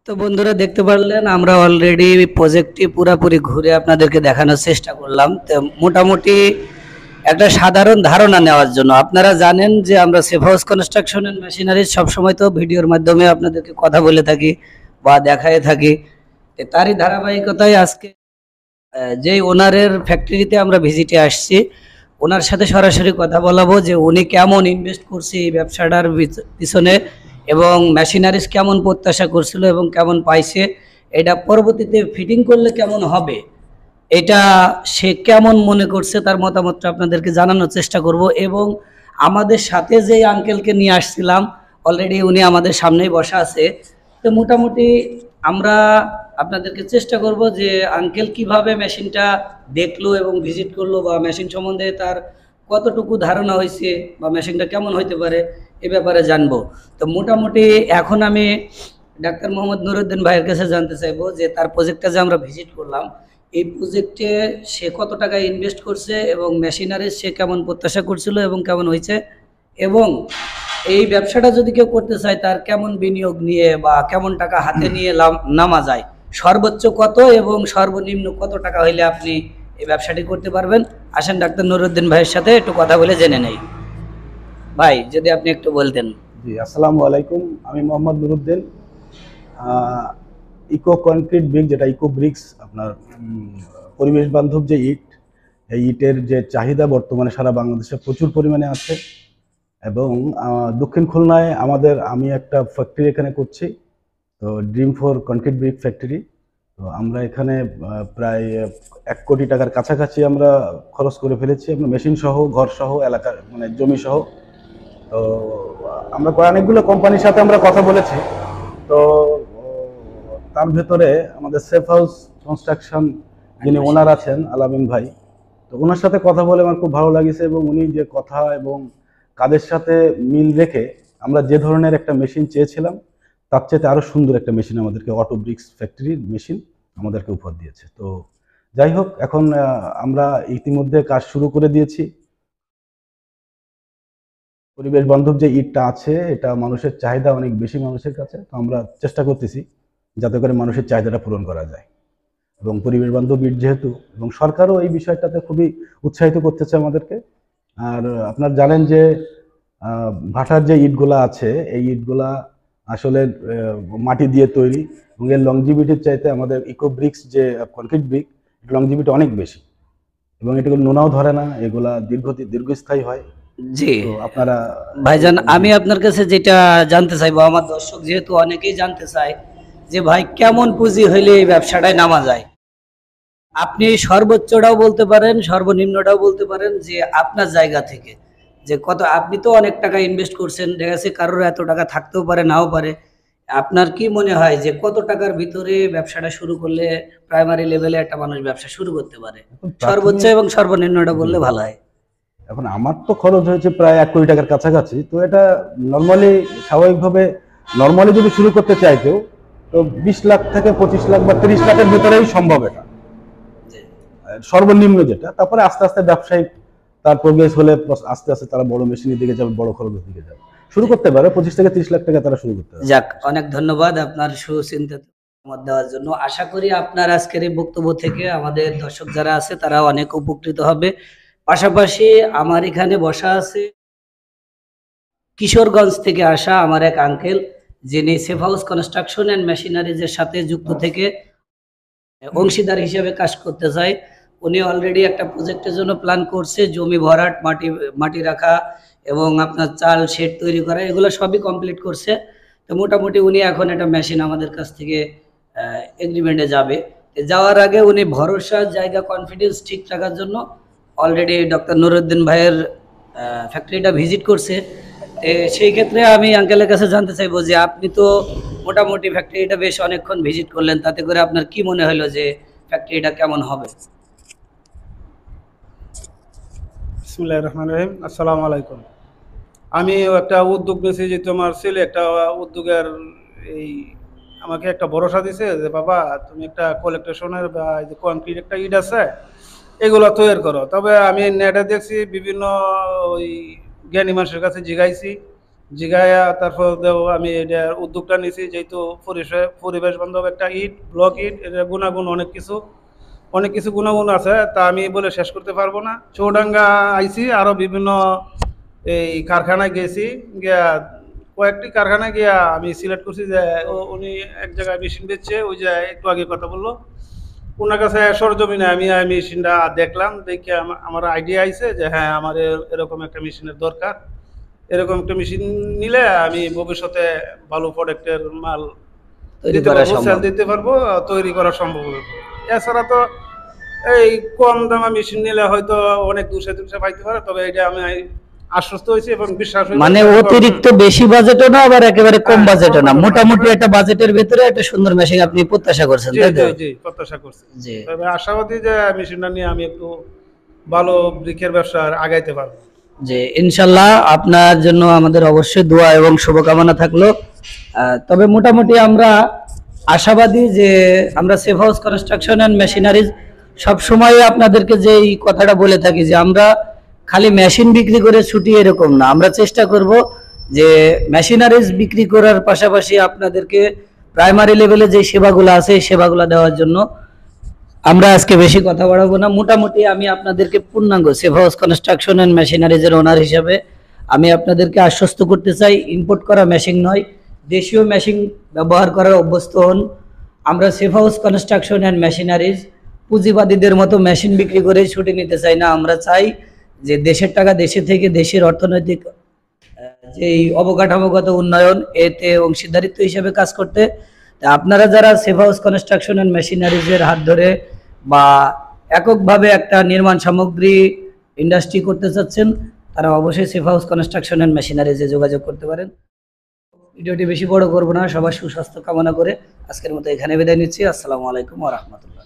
তো বন্ধুরা দেখতে পারলেন আমরা অলরেডি প্রজেক্টটি পুরাপুরি ঘুরে আপনাদেরকে দেখানোর চেষ্টা করলাম। তো মোটামুটি একটা সাধারণ ধারণা নেওয়ার জন্য, আপনারা জানেন যে আমরা safe house construction and machinery সবসময় তো ভিডিওর মাধ্যমে আপনাদেরকে কথা বলে থাকি বা দেখায় থাকি। তারই ধারাবাহিকতায় আজকে যেই ওনারের ফ্যাক্টরিতে আমরা ভিজিটে আসছি, ওনার সাথে সরাসরি কথা বলাবো যে উনি কেমন ইনভেস্ট করছে এই ব্যবসাটার পিছনে, এবং মেশিনারিজ কেমন প্রত্যাশা করছিল এবং কেমন পাইছে, এটা পরবর্তীতে ফিটিং করলে কেমন হবে, এটা সে কেমন মনে করছে তার মতামতটা আপনাদেরকে জানানোর চেষ্টা করব। এবং আমাদের সাথে যে আঙ্কেলকে নিয়ে আসছিলাম, অলরেডি উনি আমাদের সামনেই বসা আছে। তো মোটামুটি আমরা আপনাদেরকে চেষ্টা করব যে আঙ্কেল কিভাবে মেশিনটা দেখলো এবং ভিজিট করলো, বা মেশিন সম্বন্ধে তার কতটুকু ধারণা হয়েছে, বা মেশিনটা কেমন হইতে পারে এ ব্যাপারে জানবো। তো মোটামুটি এখন আমি ডাক্তার মোহাম্মদ নুরুদ্দিন ভাইয়ের কাছে জানতে চাইবো যে তার প্রজেক্টটা যে আমরা ভিজিট করলাম, এই প্রজেক্টে সে কত টাকা ইনভেস্ট করছে এবং মেশিনারি সে কেমন প্রত্যাশা করছিল এবং কেমন হয়েছে, এবং এই ব্যবসাটা যদি কেউ করতে চায় তার কেমন বিনিয়োগ নিয়ে বা কেমন টাকা হাতে নিয়ে নামা যায়, সর্বোচ্চ কত এবং সর্বনিম্ন কত টাকা হইলে আপনি এই ব্যবসাটি করতে পারবেন। আসেন ডাক্তার নুরুদ্দিন ভাইয়ের সাথে একটু কথা বলে জেনে নেই। ভাই যদি আপনি একটু বলতেন। জি, আসসালামু আলাইকুম। আমি Mohammad Nuruddin. Eco concrete brick, যেটা ইকো ব্রিক্স, আপনার পরিবেশ বান্ধব যে ইট, এই ইটের যে চাহিদা বর্তমানে সারা বাংলাদেশে প্রচুর পরিমাণে আছে। এবং দক্ষিণ খুলনায় আমি একটা ফ্যাক্টরি এখানে করছি, তো dream for concrete brick factory. তো আমরা এখানে প্রায় 1 কোটি টাকার কাছাকাছি আমরা খরচ করে ফেলেছি, আপনার মেশিন সহ, ঘর সহ, এলাকার মানে জমি সহ। তো আমরা অনেকগুলো কোম্পানির সাথে আমরা কথা বলেছি। তো তার ভেতরে আমাদের সেফ হাউস কনস্ট্রাকশন যিনি ওনার আছেন, আলামিন ভাই, তো ওনার সাথে কথা বলে আমার খুব ভালো লাগিছে। এবং উনি যে কথা এবং কাদের সাথে মিল রেখে আমরা যে ধরনের একটা মেশিন চেয়েছিলাম, তার চেয়ে আরো সুন্দর একটা মেশিন আমাদেরকে, অটো ব্রিক্স ফ্যাক্টরির মেশিন আমাদেরকে উপহার দিয়েছে। তো যাই হোক, এখন আমরা ইতিমধ্যে কাজ শুরু করে দিয়েছি। পরিবেশ বান্ধব যে ইটটা আছে, এটা মানুষের চাহিদা অনেক বেশি মানুষের কাছে। তো আমরা চেষ্টা করতেছি যাতে করে মানুষের চাহিদাটা পূরণ করা যায়। এবং পরিবেশ বান্ধব ইট যেহেতু, এবং সরকারও এই বিষয়টাতে খুবই উৎসাহিত করতেছে আমাদেরকে। আর আপনারা জানেন যে ভাটার যে ইটগুলা আছে, এই ইটগুলা আসলে মাটি দিয়ে তৈরি, এবং এর লংজিভিটির চাইতে আমাদের ইকো ব্রিক্স যে কনক্রিট ব্রিক, লংজিভিটি অনেক বেশি, এবং এটাগুলো নোনাও ধরে না, এগুলা দীর্ঘস্থায়ী হয়। জি তো আপনারা ভাইজান, আমি আপনার কাছে যেটা জানতে চাইবো, আমার দর্শক যেহেতু অনেকেই জানতে চায় যে ভাই কেমন পুঁজি হইলে এই ব্যবসাটায় নামা যায়, আপনি সর্বোচ্চটাও বলতে পারেন, সর্বনিম্নটাও বলতে পারেন, যে আপনার জায়গা থেকে যে কত, আপনি তো অনেক টাকা ইনভেস্ট করছেন, দেখা যাচ্ছে কারোর এত টাকা থাকতেও পারে, নাও পারে। আপনার কি মনে হয় যে কত টাকার ভিতরে ব্যবসাটা শুরু করলে প্রাইমারি লেভেলে একটা মানুষ ব্যবসা শুরু করতে পারে? সর্বোচ্চ এবং সর্বনিম্নটা বললে ভালো হয়। এখন আমার তো খরচ হয়েছে প্রায় 1 কোটি টাকার কাছাকাছি। তো এটা স্বাভাবিকভাবে নর্মালি যদি শুরু করতে চাই কেউ, তো 20 লাখ থেকে 25 লাখ বা 30 লাখের ভিতরেই সম্ভব এটা, সর্বনিম্ন যেটা। তারপরে আস্তে আস্তে ব্যবসায়িক তার প্রোগ্রেস হলে আস্তে আস্তে তারা বড় মেশিনের দিকে যাবে, বড় খরচের দিকে যাবে, শুরু করতে পারে। 25 থেকে 30 লাখ টাকা তারা শুরু করতে পারে। যাক, অনেক ধন্যবাদ আপনার সুচিন্তিত মত দেওয়ার জন্য। আশা করি আপনার আজকের এই বক্তব্য থেকে আমাদের দর্শক যারা আছে তারা অনেক উপকৃত হবে। পাশাপাশি আমার এখানে বসা আছে কিশোরগঞ্জ থেকে আসা আমার এক আঙ্কেল, যিনি সেফ হাউস কনস্ট্রাকশন এন্ড মেশিনারিজের সাথে যুক্ত থেকে অংশীদার হিসেবে কাজ করতে চায়। উনি অলরেডি একটা প্রজেক্টের জন্য প্ল্যান করছে, জমি ভরাট, মাটি রাখা এবং আপনার চাল শেড তৈরি করা, এগুলো সবই কমপ্লিট করছে। তো মোটামুটি উনি এখন একটা মেশিন আমাদের কাছ থেকে এগ্রিমেন্টে যাবে। যাওয়ার আগে উনি ভরসা, জায়গা, কনফিডেন্স ঠিক রাখার জন্য অলরেডি ডক্টর নুরুদ্দিন ভাইয়ের ফ্যাক্টরিটা ভিজিট করছে। সেই ক্ষেত্রে আমি আঙ্কেলের কাছে জানতে চাইবো যে আপনি তো মোটামুটি ফ্যাক্টরিটা বেশ অনেকক্ষণ ভিজিট করলেন, তাতে করে আপনার কি মনে হলো যে ফ্যাক্টরিটা কেমন হবে? বিসমিল্লাহির রহমানির রহিম। আসসালামু আলাইকুম। আমি একটা উদ্যোগ নিয়েছি, যে তোমার ছেলে একটা উদ্যোগের এই আমাকে একটা ভরসা দিছে যে বাবা তুমি একটা কালেক্টেশনের বা এই যে কনক্রিট একটা ইট আছে, এগুলো তৈরি করো। তবে আমি নেটে দেখছি, বিভিন্ন ওই জ্ঞানী মানুষের কাছে জিগাইছি, জিগায়া তারপর আমি এটার উদ্যোগটা নিয়েছি, যেহেতু পরিবেশ বান্ধব একটা ইট, ব্লক ইট, এটার গুণাগুণ অনেক কিছু গুণাগুণ আছে, তা আমি বলে শেষ করতে পারবো না। চৌডাঙ্গা আইছি, আরো বিভিন্ন এই কারখানায় গেছি, গিয়া কয়েকটি কারখানায় গিয়া আমি সিলেক্ট করছি যে উনি এক জায়গায় মেশিন বেচছে, ওই যে একটু আগে কথা বললো, ওনার কাছে সরজমিনে আমি মেশিনটা দেখলাম, দেখে আমার আইডিয়া আইছে যে হ্যাঁ আমার এরকম একটা মেশিনের দরকার। এরকম একটা মেশিন নিলে আমি ভবিষ্যতে ভালো প্রোডাক্টের মাল তৈরি দিতে করা পারবো, সম্ভব। সেল দিতে পারবো, তৈরি করা সম্ভব হবে। এছাড়া তো এই কম দামা মেশিন নিলে হয়তো অনেক দূষে পাইতে পারে, তবে এটা আমি আশ্বস্ত হয়েছি এবং বিশ্বাস হয়েছে। মানে অতিরিক্ত বেশি বাজেটও না, আবার একেবারে কম বাজেটও না, মোটামুটি একটা বাজেটের ভিতরে একটা সুন্দর মেশিন আপনি প্রত্যাশা করছেন, জি তাই তো? জি জি প্রত্যাশা করছি। জি তবে আশাবাদী যে মেশিনটা নিয়ে আমি একটু ভালো ব্রিকের ব্যবসা আগাইতে পারবো। জি, ইনশাল্লাহ আপনার জন্য আমাদের অবশ্যই দোয়া এবং শুভকামনা থাকলো। তবে মোটামুটি আমরা আশাবাদী যে আমরা safe house construction and machineries সবসময় আপনাদেরকে যে এই কথাটা বলে থাকি যে আমরা খালি মেশিন বিক্রি করে ছুটি এরকম না, আমরা চেষ্টা করব যে মেশিনারিজ বিক্রি করার পাশাপাশি আপনাদেরকে প্রাইমারি লেভেলে যে সেবাগুলো আছে এই সেবাগুলো দেওয়ার জন্য। আমরা আজকে বেশি কথা বাড়াবো না, মোটামুটি আমি আপনাদেরকে পূর্ণাঙ্গ সেফ হাউস কনস্ট্রাকশন অ্যান্ড মেশিনারিজের ওনার হিসাবে আমি আপনাদেরকে আশ্বস্ত করতে চাই, ইম্পোর্ট করা মেশিন নয়, দেশীয় মেশিন ব্যবহার করার অভ্যস্ত হন। আমরা safe house construction and machineries পুঁজিবাদীদের মতো মেশিন বিক্রি করে ছুটি নিতে চাই না, আমরা চাই যে দেশের টাকা দেশে থেকে দেশের অর্থনৈতিক যে এই অবকাঠামোগত উন্নয়ন এতে অংশীদারিত্ব হিসেবে কাজ করতে। তা আপনারা যারা সেফ হাউস কনস্ট্রাকশন অ্যান্ড মেশিনারিজের হাত ধরে বা এককভাবে একটা নির্মাণ সামগ্রী ইন্ডাস্ট্রি করতে চাচ্ছেন, তারা অবশ্যই সেফ হাউস কনস্ট্রাকশন অ্যান্ড মেশিনারিজে যোগাযোগ করতে পারেন। ভিডিওটি বেশি বড় করবো না, সবার সুস্বাস্থ্য কামনা করে আজকের মতো এখানে বিদায় নিচ্ছি। আসসালামু আলাইকুম ওয়া রাহমাতুল্লাহ।